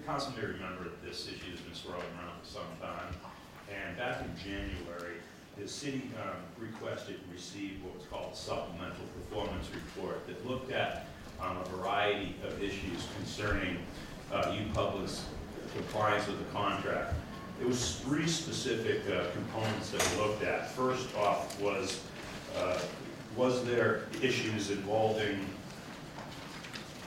council may remember that this issue has been swirling around for some time. And back in January, the city requested and received what was called a supplemental performance report that looked at a variety of issues concerning uPublic's compliance with the contract. There was three specific components that we looked at. First off was there issues involving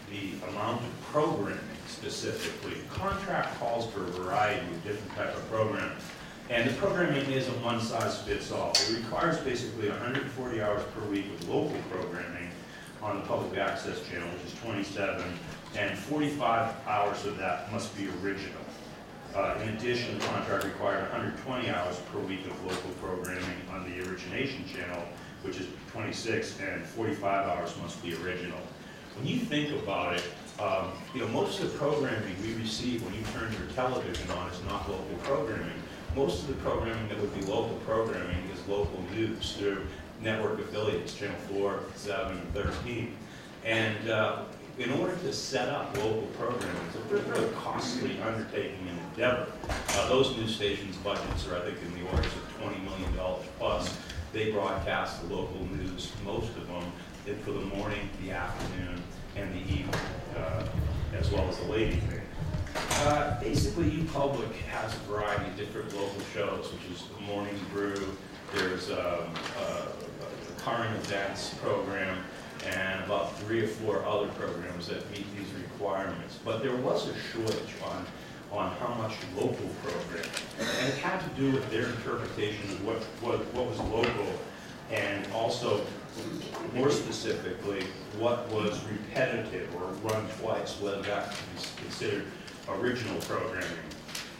the amount of programming specifically. The contract calls for a variety of different type of programming. And the programming isn't one size fits all. It requires basically 140 hours per week of local programming on the public access channel, which is 27, and 45 hours of that must be original. In addition, the contract required 120 hours per week of local programming on the origination channel, which is 26, and 45 hours must be original. When you think about it, most of the programming we receive when you turn your television on is not local programming. Most of the programming that would be local programming is local news through network affiliates, Channel 4, 7, and 13. And in order to set up local programming, it's a really costly undertaking and endeavor. Those news stations' budgets are, I think, in the orders of $20 million plus. They broadcast the local news, most of them, for the morning, the afternoon, and the evening, as well as the late evening. Basically, uPublic has a variety of different local shows, which is the Morning Brew, there's a current events program, and about 3 or 4 other programs that meet these requirements. But there was a shortage on how much local programming, and it had to do with their interpretation of what was local, and also, more specifically, what was repetitive or run twice, whether that is considered original programming.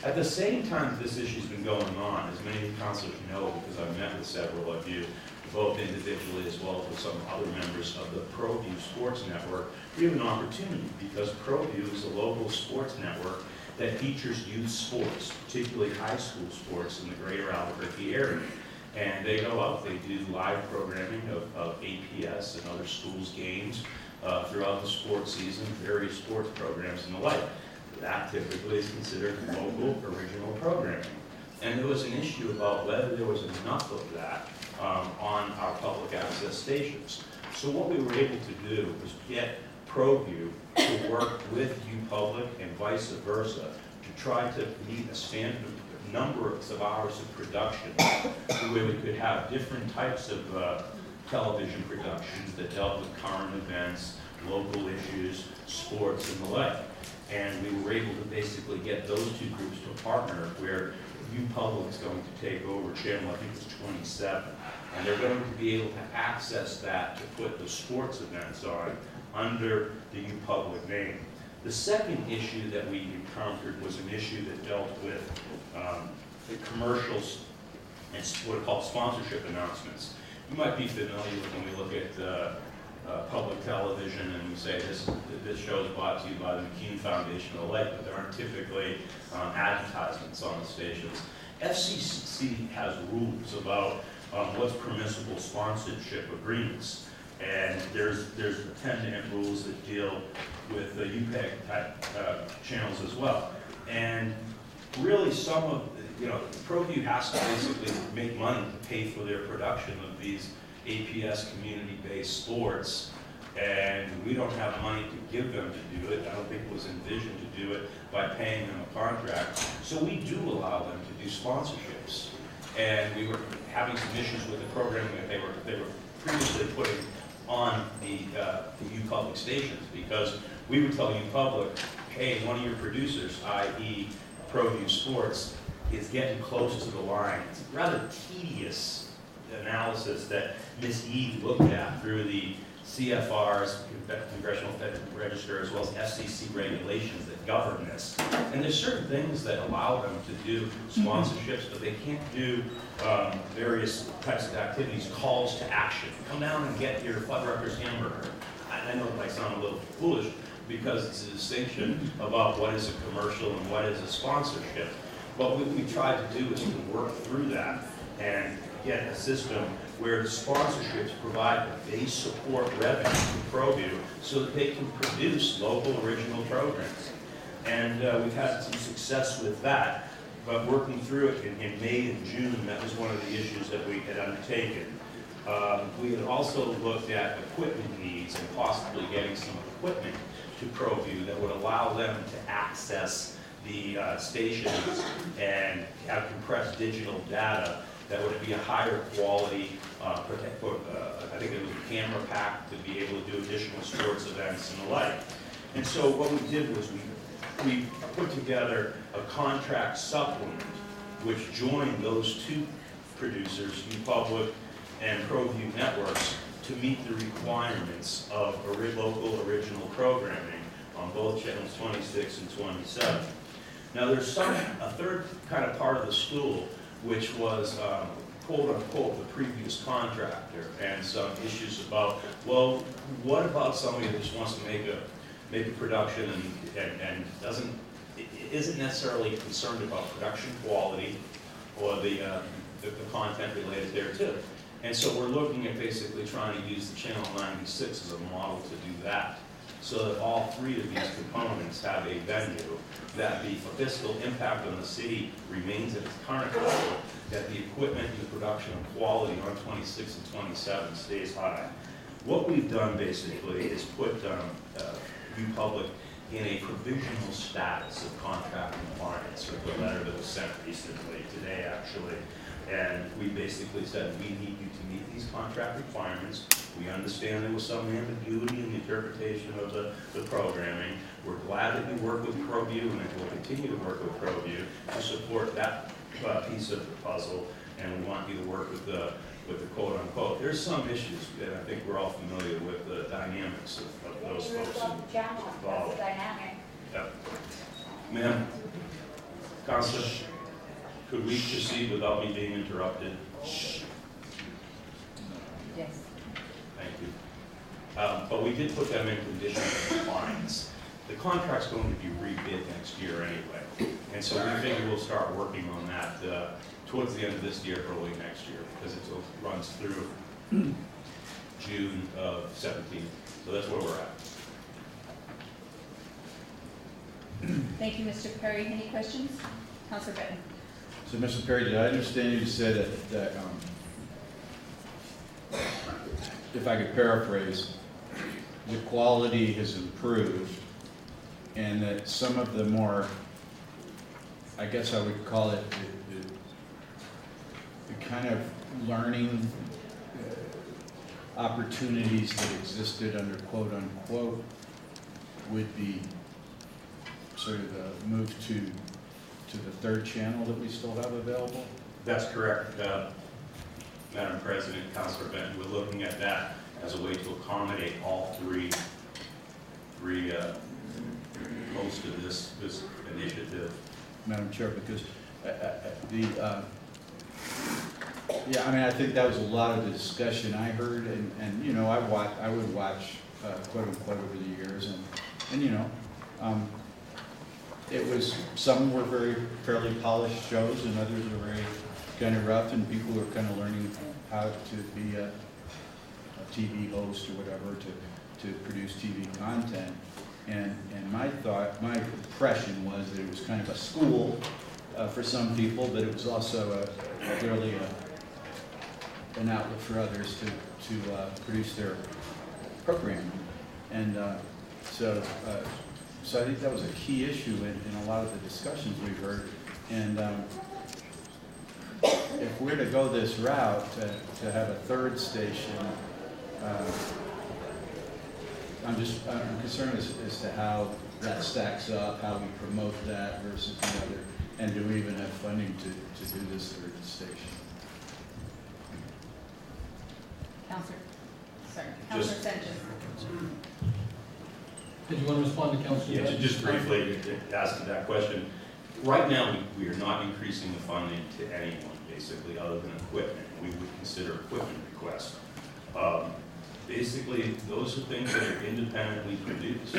At the same time this issue's been going on, as many councilors know, because I've met with several of you, both individually as well as with some other members of the ProView Sports Network, we have an opportunity because ProView is a local sports network that features youth sports, particularly high school sports in the greater Albuquerque area. And they go out, they do live programming of APS and other schools' games throughout the sports season, various sports programs and the like. That typically is considered local original programming. And there was an issue about whether there was enough of that on our public access stations. So what we were able to do was get ProView to work with uPublic and vice versa to try to meet a standard number of hours of production where we could have different types of television productions that dealt with current events, local issues, sports, and the like. And we were able to basically get those two groups to partner where uPublic is going to take over channel, I think it's 27, and they're going to be able to access that to put the sports events on under the uPublic name. The second issue that we encountered was an issue that dealt with the commercials and what are called sponsorship announcements. You might be familiar with when we look at public television and we say this show is brought to you by the McKean Foundation or the like, but there aren't typically advertisements on the stations. FCC has rules about what's permissible sponsorship agreements. And there's attendant rules that deal with the UPEG type channels as well. And really some of, ProView has to basically make money to pay for their production of these APS community-based sports. And we don't have money to give them to do it. I don't think it was envisioned to do it by paying them a contract. So we do allow them to do sponsorships. And we were having some issues with the programming that they were previously putting on the uPublic stations, because we would tell uPublic, hey, one of your producers, i.e. ProView Sports, is getting close to the line. It's a rather tedious analysis that Ms. Eve looked at through the CFRs, Congressional Federal Register, as well as FCC regulations that govern this. And there's certain things that allow them to do sponsorships, but they can't do various types of activities, calls to action. Come down and get your Fuddruckers hamburger. I know it might sound a little foolish because it's a distinction about what is a commercial and what is a sponsorship. But what we tried to do is to work through that and get a system where sponsorships provide a base support revenue to ProView so that they can produce local original programs. And we've had some success with that. But working through it in May and June, that was one of the issues that we had undertaken. We had also looked at equipment needs and possibly getting some equipment to ProView that would allow them to access the stations and have compressed digital data that would be a higher quality, I think it was a camera pack to be able to do additional sports events and the like. And so what we did was we put together a contract supplement which joined those two producers, uPublic and ProView Networks, to meet the requirements of local original programming on both channels 26 and 27. Now there's a third kind of part of the stool, which was quote unquote the previous contractor, and some issues about, well, what about somebody that just wants to make a production and isn't necessarily concerned about production quality or the content related there too. And so we're looking at basically trying to use the Channel 96 as a model to do that, so that all three of these components have a venue, that the fiscal impact on the city remains at its current level, that the equipment and the production of quality on 26 and 27 stays high. What we've done basically is put uPublic in a provisional status of contract compliance with the letter that was sent recently, today actually. And we basically said, we need you to meet these contract requirements. We understand there was some ambiguity in the interpretation of the programming. We're glad that we work with ProView and that we'll continue to work with ProView to support that piece of the puzzle. And we want you to work with the quote unquote. There's some issues, and I think we're all familiar with the dynamics of those folks involved. Yep. Ma'am, Counselor, could we proceed without me being interrupted? Yes. Thank you. But we did put them in condition of compliance. The contract's going to be rebid next year anyway, and so we figure we'll start working on that towards the end of this year, early next year, because it runs through June of 17. So that's where we're at. Thank you, Mr. Perry. Any questions? Councilor Benton. So, Mr. Perry, did I understand you said that if I could paraphrase, the quality has improved and that some of the more, I guess I would call it the kind of learning opportunities that existed under quote unquote would be sort of moved to the third channel that we still have available? That's correct, Madam President, Councilor Benton. We're looking at that as a way to accommodate all three hosts of this initiative. Madam Chair, because yeah, I mean, I think that was a lot of the discussion I heard, and you know, I would watch quote unquote over the years, and you know, it was, some were fairly polished shows, and others were very kind of rough, and people were kind of learning how to be a TV host or whatever, to produce TV content. And my impression was that it was kind of a school for some people, but it was also clearly an outlet for others to produce their programming. And so I think that was a key issue in a lot of the discussions we've heard. And if we're to go this route, to have a third station, I'm concerned as to how that stacks up, how we promote that versus the other, and do we even have funding to do this third station? Councilor Sanchez. Did you want to respond to Councilor? Yeah, just briefly asking that question. Right now, we are not increasing the funding to anyone, basically, other than equipment. We would consider equipment requests. Basically, those are things that are independently produced,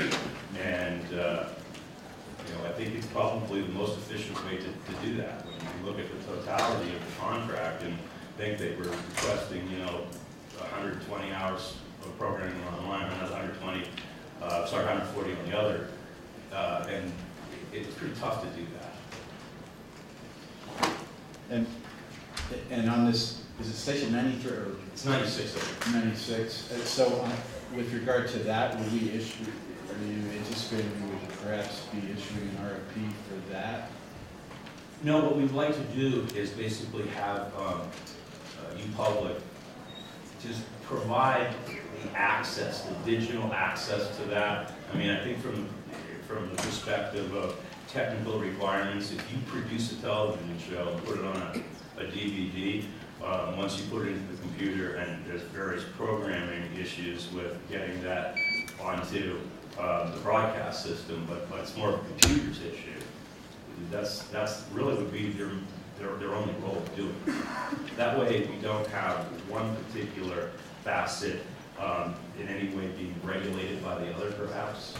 and you know, I think it's probably the most efficient way to do that. When you look at the totality of the contract and think they were requesting, you know, 120 hours of programming online, another 140 on the other, and it's pretty tough to do that. And on this, is it station 93 or? It's 96 of it. 96. So with regard to that, will we issue, are you anticipating we would perhaps be issuing an RFP for that? No, what we'd like to do is basically have uPublic just provide the access, the digital access to that. I mean, I think from the perspective of technical requirements, if you produce a television show and put it on a DVD, once you put it into the computer, and there's various programming issues with getting that onto the broadcast system, but it's more of a computer's issue. That's really would be their only role of doing it. That way, we don't have one particular facet in any way being regulated by the other, perhaps.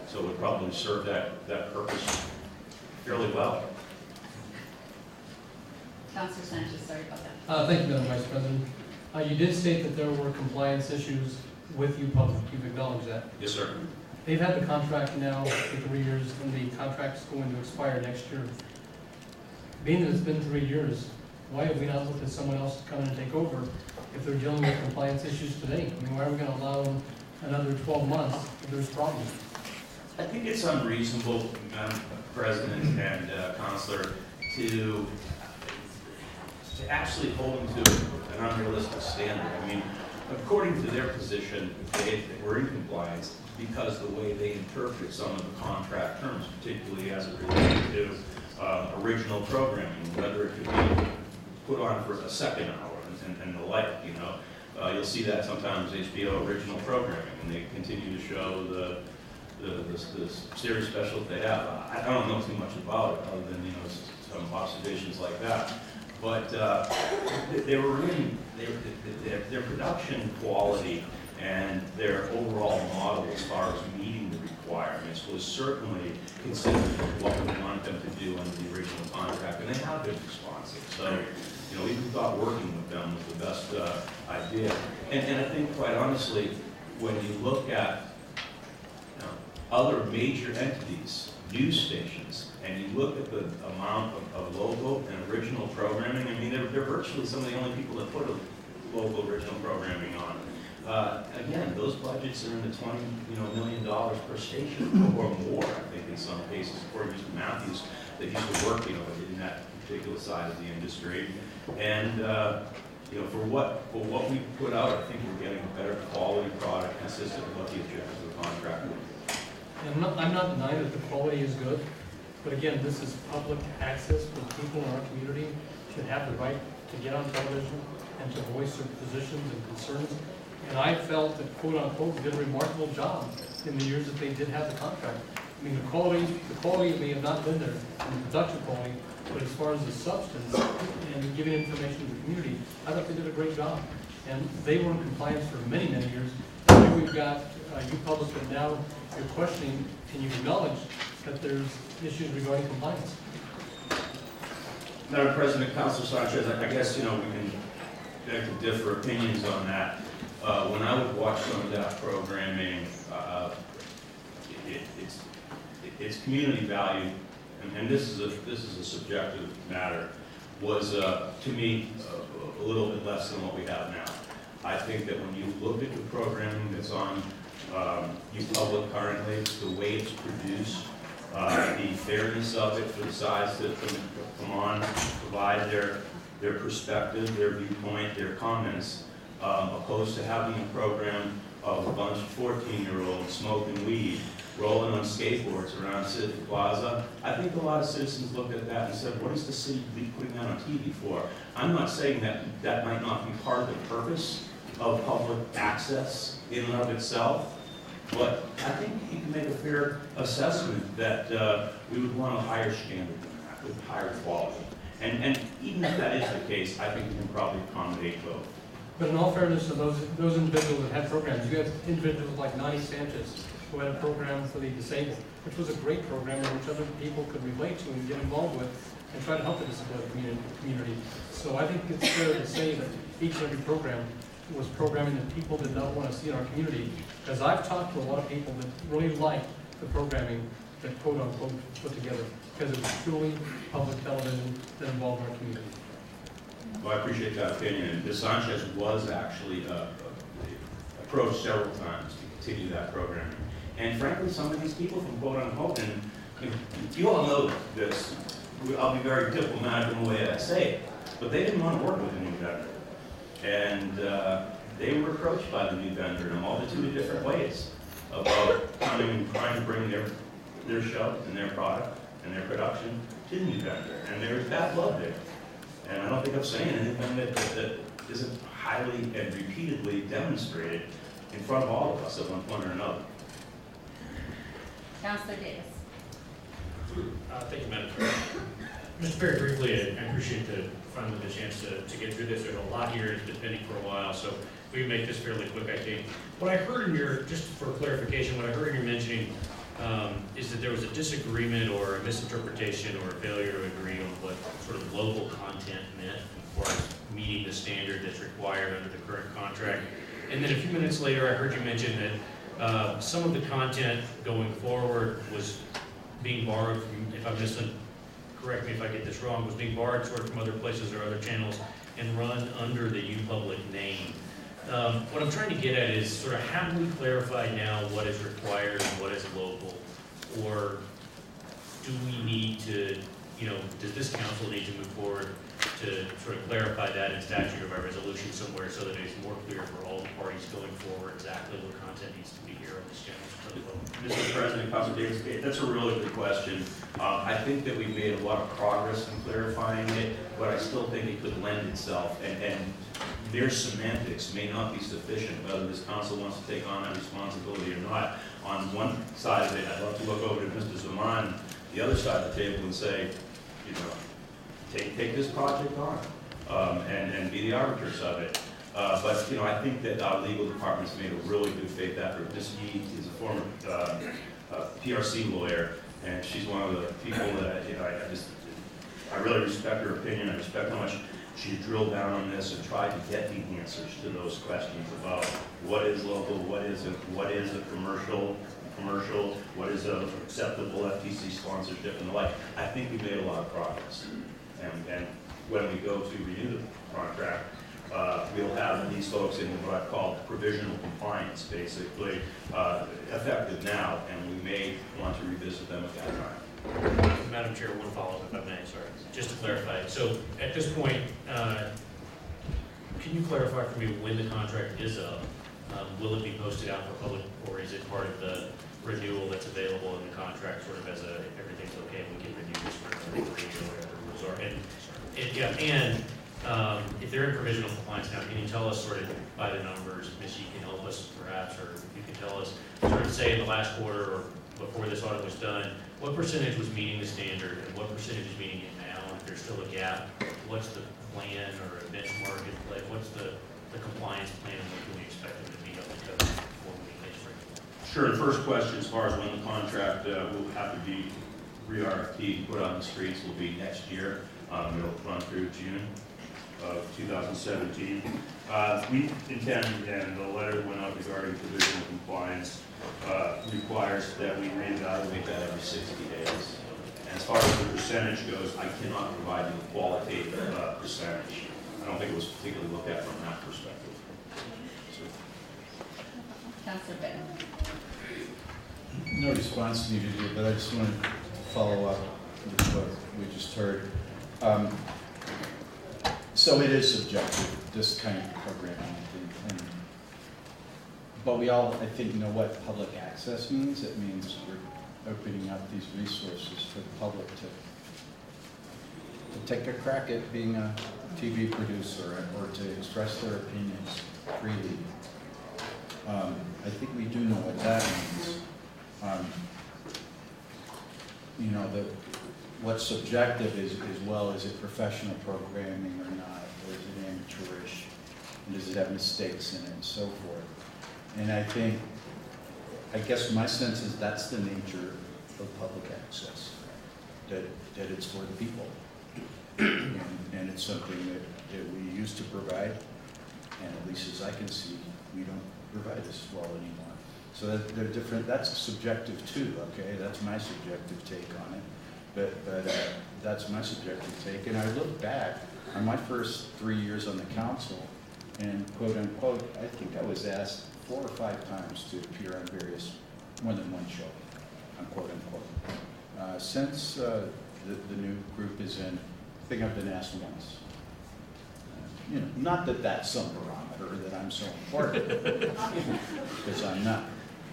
So it would probably serve that purpose fairly well. Councilor Sanchez, sorry about that. Thank you, Madam Vice President. You did state that there were compliance issues with uPublic. You've acknowledged that. Yes, sir. They've had the contract now for 3 years, and the contract's going to expire next year. Being that it's been 3 years, why have we not looked at someone else to come in and take over if they're dealing with compliance issues today? I mean, why are we going to allow them another 12 months if there's problems? I think it's unreasonable, Madam President and Counselor, to actually hold them to an unrealistic standard. I mean, according to their position, they were in compliance because the way they interpret some of the contract terms, particularly as it relates to original programming, whether it could be put on for a second hour and the like, you know. You'll see that sometimes HBO original programming, and they continue to show the series specials they have. I don't know too much about it, other than, you know, some observations like that. But they were really, their production quality and their overall model as far as meeting the requirements was certainly considered what we wanted them to do under the original contract, and they have been responsive. So, you know, we thought working with them was the best idea. And I think, quite honestly, when you look at other major entities, news stations, and you look at the amount of local and original programming, I mean, they're virtually some of the only people that put a local original programming on. Again, those budgets are in the $20 million per station or more, I think, in some cases. According to Mr. Matthews, that used to work, you know, in that particular side of the industry. And you know, for what we put out, I think we're getting a better quality product consistent with what the objectives of the contract were. I'm not denying that the quality is good, but again, this is public access where people in our community should have the right to get on television and to voice their positions and concerns. And I felt that, quote unquote, did a remarkable job in the years that they did have the contract. I mean, the quality may have not been there in the production quality, but as far as the substance and giving information to the community, I thought they did a great job. And they were in compliance for many, many years. And here we've got uPublic, but now you're questioning, and you acknowledge that there's issues regarding compliance. Madam President, Councilor Sanchez, I guess, you know, we can beg to differ opinions on that. When I would watch some of that programming, it's community value, and this is a subjective matter, was to me a little bit less than what we have now. I think that when you look at the programming that's on uPublic currently, the way it's produced, the fairness of it for the sides that come on, provide their perspective, their viewpoint, their comments, opposed to having a program of a bunch of 14-year-olds smoking weed, rolling on skateboards around Civic Plaza. I think a lot of citizens looked at that and said, what is the city putting that on TV for? I'm not saying that that might not be part of the purpose of public access in and of itself, but I think you can make a fair assessment that we would want a higher standard than that, with higher quality. And even if that is the case, I think we can probably accommodate both. But in all fairness to those individuals that had programs, you had individuals like Nani Sanchez, who had a program for the disabled, which was a great program in which other people could relate to and get involved with and try to help the disability community. So I think it's fair to say that each and every program was programming that people did not want to see in our community. Because I've talked to a lot of people that really liked the programming that quote unquote put together, because it was truly public television that involved our community. Well, I appreciate that opinion. And Ms. Sanchez was actually approached several times to continue that programming. And frankly, some of these people from quote unquote, and you all know this, I'll be very diplomatic in the way I say it, but they didn't want to work with a new vendor. And they were approached by the new vendor in a multitude of different ways about coming and trying to bring their show and their product and their production to the new vendor. And there was bad blood there. And I don't think I'm saying anything that isn't highly and repeatedly demonstrated in front of all of us at one point or another. Councilor Davis. Thank you, Madam Chair. Mr. Perry, briefly, I appreciate finally the chance to get through this. There's a lot here, it's been pending for a while, so we can make this fairly quick, I think. What I heard in your, just for clarification, what I heard in your mentioning is that there was a disagreement or a misinterpretation or a failure to agree on what sort of local content meant as far as meeting the standard that's required under the current contract. And then a few minutes later, I heard you mention that some of the content going forward was being borrowed from, if I'm missing, correct me if I get this wrong, was being borrowed sort of from other places or other channels and run under the uPublic name. What I'm trying to get at is sort of how do we clarify now what is required and what is local? Or do we need to, does this council need to move forward to sort of clarify that in statute or by resolution somewhere so that it's more clear for all the parties going forward exactly what content needs to be here on this channel? Mr. President, Councilor Davis, that's a really good question. I think that we've made a lot of progress in clarifying it, but I still think it could lend itself, and their semantics may not be sufficient, whether this council wants to take on that responsibility or not. On one side of it, I'd love to look over to Mr. Zaman, the other side of the table, and say, take this project on, and be the arbiters of it. But I think that our legal department's made a really good faith effort. Ms. Yee is a former PRC lawyer, and she's one of the people that I really respect her opinion. I respect how much she drilled down on this and tried to get the answers to those questions about what is local, what is a commercial, what is an acceptable FTC sponsorship and the like. I think we made a lot of progress. And when we go to renew the contract, we'll have these folks in what I've called provisional compliance, basically, effective now, and we may want to revisit them at that time. Madam Chair, one follow-up if I may, sorry. Just to clarify, so at this point, can you clarify for me when the contract is up? Will it be posted out for public, or is it part of the renewal that's available in the contract, sort of as a, if everything's okay, we can renew this for 3 or whatever? If they're in provisional compliance now, can you tell us sort of by the numbers, Ms. Yee can help us perhaps, or you can tell us, sort of say in the last quarter or before this audit was done, what percentage was meeting the standard and what percentage is meeting it now? And if there's still a gap, what's the plan or a benchmark in play? What's the compliance plan and what can we expect them to be up to before we make spring? Sure. The first question, as far as when the contract will have to be re-RFP, put on the streets, will be next year. It'll run through June of 2017. We intend, and the letter went out regarding provisional compliance, requires that we reevaluate that every 60 days. And as far as the percentage goes, I cannot provide you a qualitative percentage. I don't think it was particularly looked at from that perspective. Councilor Benton. No response needed here, but I just wanted to follow up with what we just heard. So it is subjective, this kind of programming. But we all, I think, know what public access means. It means we're opening up these resources for the public to take a crack at being a TV producer or to express their opinions freely. I think we do know what that means. What's subjective is well, is it professional programming or not, or is it amateurish, and does it have mistakes in it, and so forth. And I guess my sense is that's the nature of public access, that it's for the people. And it's something that we used to provide, and at least as I can see, we don't provide this well anymore. So that they're different, that's subjective too, okay? That's my subjective take on it. But that's my subjective take. And I look back on my first 3 years on the council, and quote unquote, I think I was asked 4 or 5 times to appear on more than one show, unquote unquote. Since the new group is in, I think I've been asked once. You know, not that that's some barometer that I'm so important, because I'm not.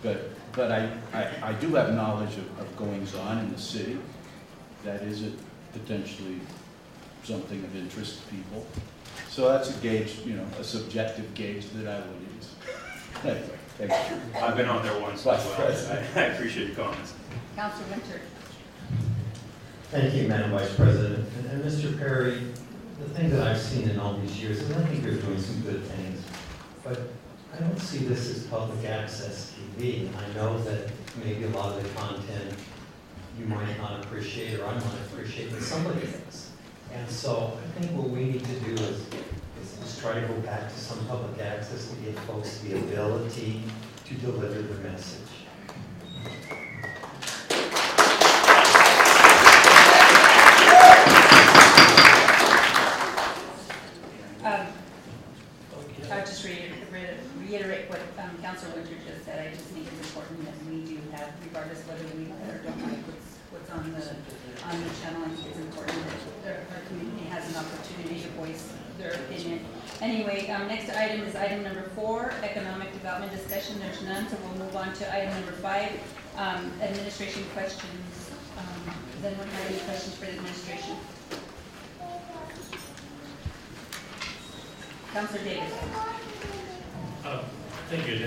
But I do have knowledge of goings on in the city. That is potentially something of interest to people. So that's a gauge, you know, a subjective gauge that I will use. Anyway, thank you. I've been on there once as well. I appreciate your comments. Councilor Winter. Thank you, Madam Vice President. And Mr. Perry, the thing that I've seen in all these years, and I think you're doing some good things, but I don't see this as public access TV. I know that maybe a lot of the content you might not appreciate or I might appreciate, but somebody does. And so I think what we need to do is try to go back to some public access to give folks the ability to deliver the message. I'll just reiterate what Councilor Winter just said. I just think it's important that we do have, regardless whether we like it or don't like what's on the channel, I think it's important that our community has an opportunity to voice their opinion. Anyway, next item is item number 4, economic development discussion. There's none, so we'll move on to item number 5, administration questions. Does anyone have any questions for the administration? Councilor Davis. Thank you.